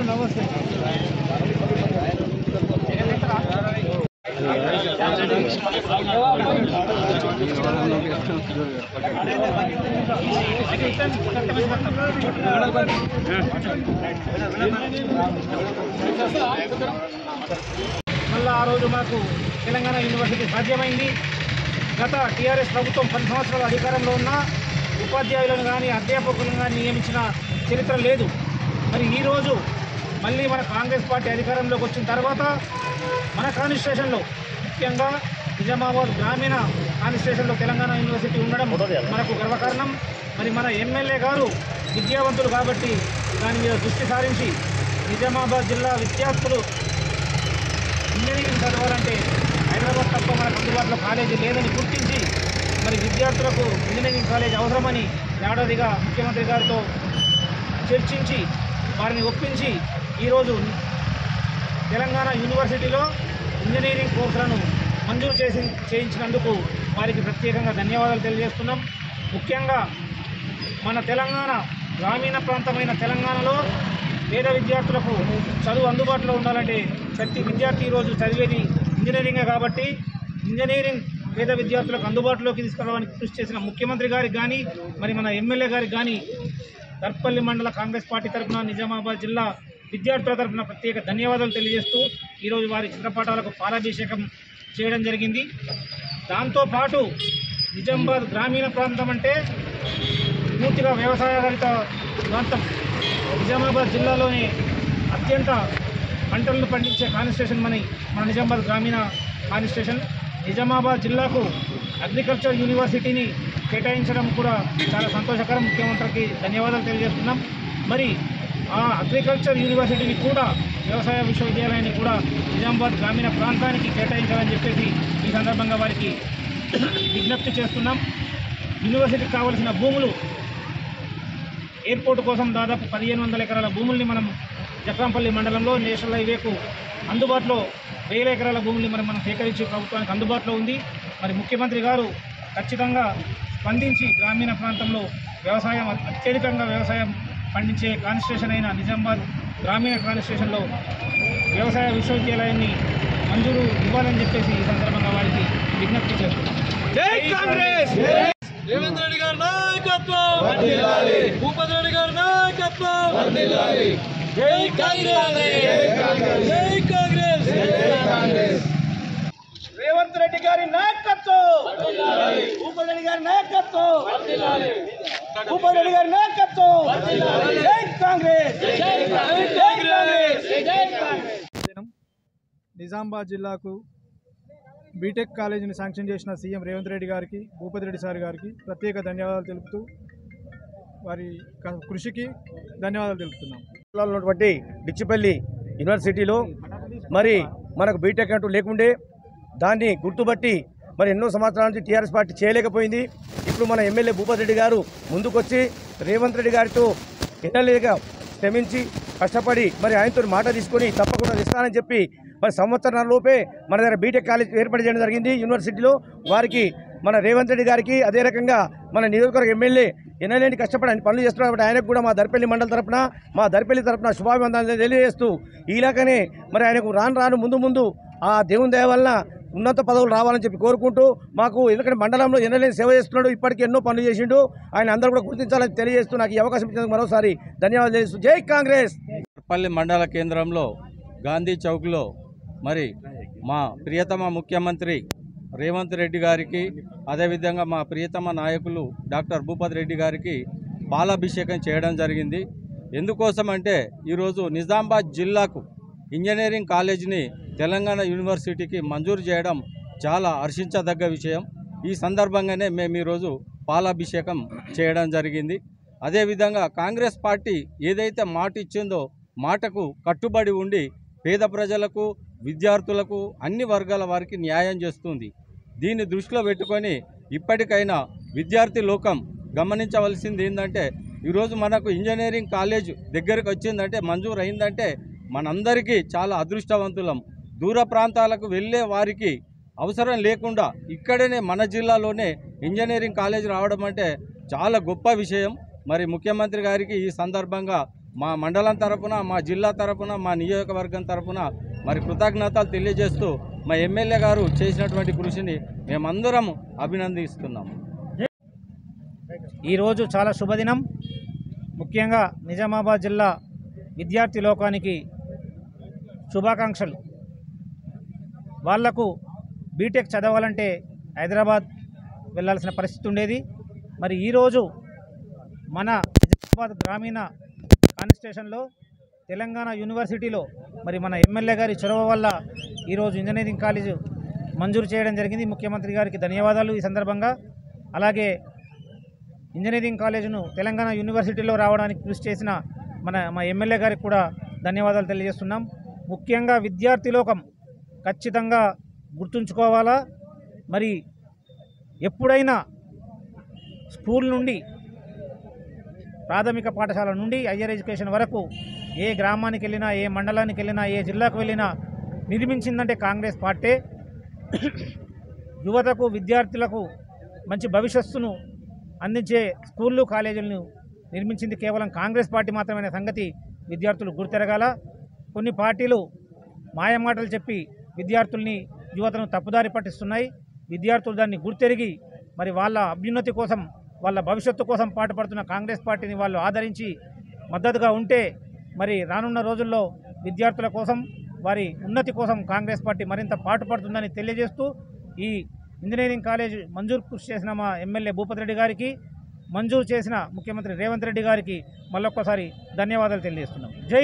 నమస్తే మళ్ళీ ఆ రోజు మాకు తెలంగాణ యూనివర్సిటీ సాధ్యమైంది. గత టీఆర్ఎస్ ప్రభుత్వం 10 సంవత్సరాల అధికారంలో ఉన్న ఉపాధ్యాయులను కానీ అధ్యాపకులను కానీ నియమించిన చరిత్ర లేదు. మరి ఈరోజు మళ్ళీ మన కాంగ్రెస్ పార్టీ అధికారంలోకి వచ్చిన తర్వాత మన కాన్స్టిట్యూషన్లో ముఖ్యంగా నిజామాబాద్ గ్రామీణ కాన్స్టిట్యూషన్లో తెలంగాణ యూనివర్సిటీ ఉండడం మనకు గర్వకారణం. మరి మన ఎమ్మెల్యే గారు విద్యావంతులు కాబట్టి దాని మీద దృష్టి సారించి నిజామాబాద్ జిల్లా విద్యార్థులు ఇంజనీరింగ్ చదవాలంటే హైదరాబాద్ తప్ప మనకు అందుబాటులో కాలేజీ లేదని గుర్తించి మరి విద్యార్థులకు ఇంజనీరింగ్ కాలేజ్ అవసరమని ఏడాదిగా ముఖ్యమంత్రి గారితో చర్చించి వారిని ఒప్పించి ఈరోజు తెలంగాణ యూనివర్సిటీలో ఇంజనీరింగ్ కోర్సులను మంజూరు చేయించినందుకు వారికి ప్రత్యేకంగా ధన్యవాదాలు తెలియజేస్తున్నాం. ముఖ్యంగా మన తెలంగాణ గ్రామీణ ప్రాంతమైన తెలంగాణలో పేద విద్యార్థులకు చదువు అందుబాటులో ఉండాలంటే ప్రతి విద్యార్థి ఈరోజు చదివేది ఇంజనీరింగే కాబట్టి ఇంజనీరింగ్ పేద విద్యార్థులకు అందుబాటులోకి తీసుకురావడానికి కృషి చేసిన ముఖ్యమంత్రి గారికి కానీ మరి మన ఎమ్మెల్యే గారికి కానీ దర్పల్లి మండల కాంగ్రెస్ పార్టీ తరఫున నిజామాబాద్ జిల్లా విద్యార్థుల తరఫున ప్రత్యేక ధన్యవాదాలు తెలియజేస్తూ ఈరోజు వారి చిత్రపటాలకు పాలాభిషేకం చేయడం జరిగింది. దాంతోపాటు నిజామాబాద్ గ్రామీణ ప్రాంతం అంటే పూర్తిగా వ్యవసాయాధారిత ప్రాంతం. నిజామాబాద్ జిల్లాలోనే అత్యంత పంటలను పండించే కాన్స్టిట్యూషన్ మన నిజామాబాద్ గ్రామీణ కాన్స్టిట్యూషన్. నిజామాబాద్ జిల్లాకు అగ్రికల్చర్ యూనివర్సిటీని కేటాయించడం కూడా చాలా సంతోషకరం. ముఖ్యమంత్రికి ధన్యవాదాలు తెలియజేస్తున్నాం. మరి ఆ అగ్రికల్చర్ యూనివర్సిటీని కూడా వ్యవసాయ విశ్వవిద్యాలయాన్ని కూడా నిజామాబాద్ గ్రామీణ ప్రాంతానికి కేటాయించాలని చెప్పేసి ఈ సందర్భంగా వారికి విజ్ఞప్తి చేస్తున్నాం. యూనివర్సిటీకి కావలసిన భూములు ఎయిర్పోర్ట్ కోసం దాదాపు 1500 ఎకరాల భూముల్ని మనం జక్రాంపల్లి మండలంలో నేషనల్ హైవేకు అందుబాటులో 1000 ఎకరాల భూముల్ని మనం సేకరించి ప్రభుత్వానికి అందుబాటులో ఉంది. మరి ముఖ్యమంత్రి గారు ఖచ్చితంగా స్పందించి గ్రామీణ ప్రాంతంలో వ్యవసాయం అత్యధికంగా వ్యవసాయం పండించే కాన్స్టిట్యూషన్ అయిన నిజామాబాద్ గ్రామీణ కాన్స్టిట్యూషన్లో వ్యవసాయ విశ్వవిద్యాలయాన్ని మంజూరు ఇవ్వాలని చెప్పేసి ఈ సందర్భంగా వారికి విజ్ఞప్తి చేస్తున్నారు. జై కాంగ్రెస్! రేవంత్ రెడ్డి గారి నాయకత్వం వర్ధిల్లాలి. భూపతి రెడ్డి గారి నాయకత్వం వర్ధిల్లాలి. జై కాంగ్రెస్! జై కాంగ్రెస్! జై కాంగ్రెస్! జై కాంగ్రెస్! రేవంత్ రెడ్డి గారి నాయకత్వం వర్ధిల్లాలి. భూపతి రెడ్డి గారి నాయకత్వం వర్ధిల్లాలి. భూపతి రెడ్డి గారి నాయకత్వం వర్ధిల్లాలి. జై కాంగ్రెస్! జై కాంగ్రెస్! జై కాంగ్రెస్! జై కాంగ్రెస్! నిజామాబాద్ జిల్లాకు బీటెక్ కాలేజీని శాంక్షన్ చేసిన సీఎం రేవంత్ రెడ్డి గారికి, భూపతి రెడ్డి సార్ గారికి ప్రత్యేక ధన్యవాదాలు తెలుపుతూ వారి కృషికి ధన్యవాదాలు తెలుపుతున్నాం. ఉన్నటువంటి డిచ్చిపల్లి యూనివర్సిటీలో మరి మనకు బీటెక్ అంటూ లేకుండే దాన్ని గుర్తుపట్టి మరి ఎన్నో సంవత్సరాల నుంచి టీఆర్ఎస్ పార్టీ చేయలేకపోయింది. ఇప్పుడు మన ఎమ్మెల్యే భూపతి రెడ్డి గారు ముందుకొచ్చి రేవంత్ రెడ్డి గారితో ఎన్నలేగా శ్రమించి కష్టపడి మరి ఆయనతో మాట తీసుకొని తప్పకుండా ఇస్తానని చెప్పి మరి సంవత్సరాల లోపే మన దగ్గర బీటెక్ కాలేజ్ ఏర్పాటు చేయడం జరిగింది యూనివర్సిటీలో. వారికి మన రేవంత్ రెడ్డి గారికి అదే రకంగా మన నియోజకవర్గ ఎమ్మెల్యే ఎన్నలేని కష్టపడి ఆయన పనులు చేస్తున్నారు కాబట్టి ఆయనకు కూడా మా దర్పల్లి మండలి తరపున మా దర్పల్లి తరపున శుభాభివందనాలు తెలియజేస్తూ ఇలాగనే మరి ఆయనకు రాను ముందు ఆ దేవుని దయ వలన ఉన్నత పదవులు రావాలని చెప్పి కోరుకుంటూ మాకు ఎందుకంటే మండలంలో ఎన్నలేని సేవ చేస్తున్నాడు, ఇప్పటికీ ఎన్నో పనులు చేసిండు, ఆయన అందరూ కూడా గుర్తించాలని తెలియజేస్తూ నాకు ఈ అవకాశం ఇచ్చినందుకు మరోసారి ధన్యవాదాలు తెలియజేస్తూ జై కాంగ్రెస్. పల్లి మండల కేంద్రంలో గాంధీ చౌక్లో మరి మా ప్రియతమ ముఖ్యమంత్రి రేవంత్ రెడ్డి గారికి అదేవిధంగా మా ప్రియతమ నాయకులు డాక్టర్ భూపతి రెడ్డి గారికి పాలాభిషేకం చేయడం జరిగింది. ఎందుకోసమంటే ఈరోజు నిజామాబాద్ జిల్లాకు ఇంజనీరింగ్ కాలేజీని తెలంగాణ యూనివర్సిటీకి మంజూరు చేయడం చాలా హర్షించదగ్గ విషయం. ఈ సందర్భంగానే మేము ఈరోజు పాలాభిషేకం చేయడం జరిగింది. అదేవిధంగా కాంగ్రెస్ పార్టీ ఏదైతే మాట ఇచ్చిందో మాటకు కట్టుబడి ఉండి పేద ప్రజలకు, విద్యార్థులకు, అన్ని వర్గాల వారికి న్యాయం చేస్తుంది. దీన్ని దృష్టిలో పెట్టుకొని ఇప్పటికైనా విద్యార్థి లోకం గమనించవలసింది ఏంటంటే ఈరోజు మనకు ఇంజనీరింగ్ కాలేజ్ దగ్గరకు వచ్చిందంటే మంజూరు అయిందంటే మనందరికీ చాలా అదృష్టవంతులం. దూర ప్రాంతాలకు వెళ్ళే వారికి అవసరం లేకుండా ఇక్కడనే మన జిల్లాలోనే ఇంజనీరింగ్ కాలేజ్ రావడం అంటే చాలా గొప్ప విషయం. మరి ముఖ్యమంత్రి గారికి ఈ సందర్భంగా మా మండలం తరపున, మా జిల్లా తరపున, మా నియోజకవర్గం తరపున మరి కృతజ్ఞతలు తెలియజేస్తూ మా ఎమ్మెల్యే గారు చేసినటువంటి కృషిని మేమందరం అభినందిస్తున్నాము. ఈరోజు చాలా శుభదినం. ముఖ్యంగా నిజామాబాద్ జిల్లా విద్యార్థి లోకానికి శుభాకాంక్షలు. వాళ్లకు బీటెక్ చదవాలంటే హైదరాబాద్ వెళ్ళాల్సిన పరిస్థితి ఉండేది. మరి ఈరోజు మన నిజామాబాద్ గ్రామీణ కాన్స్టిట్యూషన్లో తెలంగాణ యూనివర్సిటీలో మరి మన ఎమ్మెల్యే గారి చొరవ వల్ల ఈరోజు ఇంజనీరింగ్ కాలేజ్ మంజూరు చేయడం జరిగింది. ముఖ్యమంత్రి గారికి ధన్యవాదాలు ఈ సందర్భంగా. అలాగే ఇంజనీరింగ్ కాలేజీను తెలంగాణ యూనివర్సిటీలో రావడానికి కృషి చేసిన మా ఎమ్మెల్యే గారికి కూడా ధన్యవాదాలు తెలియజేస్తున్నాం. ముఖ్యంగా విద్యార్థి లోకం ఖచ్చితంగా గుర్తుంచుకోవాలా. మరి ఎప్పుడైనా స్కూల్ నుండి, ప్రాథమిక పాఠశాల నుండి హయ్యర్ ఎడ్యుకేషన్ వరకు ఏ గ్రామానికి వెళ్ళినా, ఏ మండలానికి వెళ్ళినా, ఏ జిల్లాకు వెళ్ళినా నిర్మించిందంటే కాంగ్రెస్ పార్టీ. యువతకు, విద్యార్థులకు మంచి భవిష్యత్తును అందించే స్కూళ్ళు, కాలేజీలను నిర్మించింది కేవలం కాంగ్రెస్ పార్టీ మాత్రమే సంగతి విద్యార్థులు గుర్తెరగాల. కొన్ని పార్టీలు మాయమాటలు చెప్పి విద్యార్థుల్ని, యువతను తప్పుదారి పట్టిస్తున్నాయి. విద్యార్థులు దాన్ని గుర్తెరిగి మరి వాళ్ళ అభ్యున్నతి కోసం, వాళ్ళ భవిష్యత్తు కోసం పాటుపడుతున్న కాంగ్రెస్ పార్టీని వాళ్ళు ఆదరించి మద్దతుగా ఉంటే మరి రానున్న రోజుల్లో విద్యార్థుల కోసం, వారి ఉన్నతి కోసం కాంగ్రెస్ పార్టీ మరింత పాటుపడుతుందని తెలియజేస్తూ ఈ ఇంజనీరింగ్ కాలేజ్ మంజూరు కృషి చేసిన మా ఎమ్మెల్యే భూపతి రెడ్డి గారికి, మంజూరు చేసిన ముఖ్యమంత్రి రేవంత్ రెడ్డి గారికి మళ్ళొక్కసారి ధన్యవాదాలు తెలియజేస్తున్నాం. జై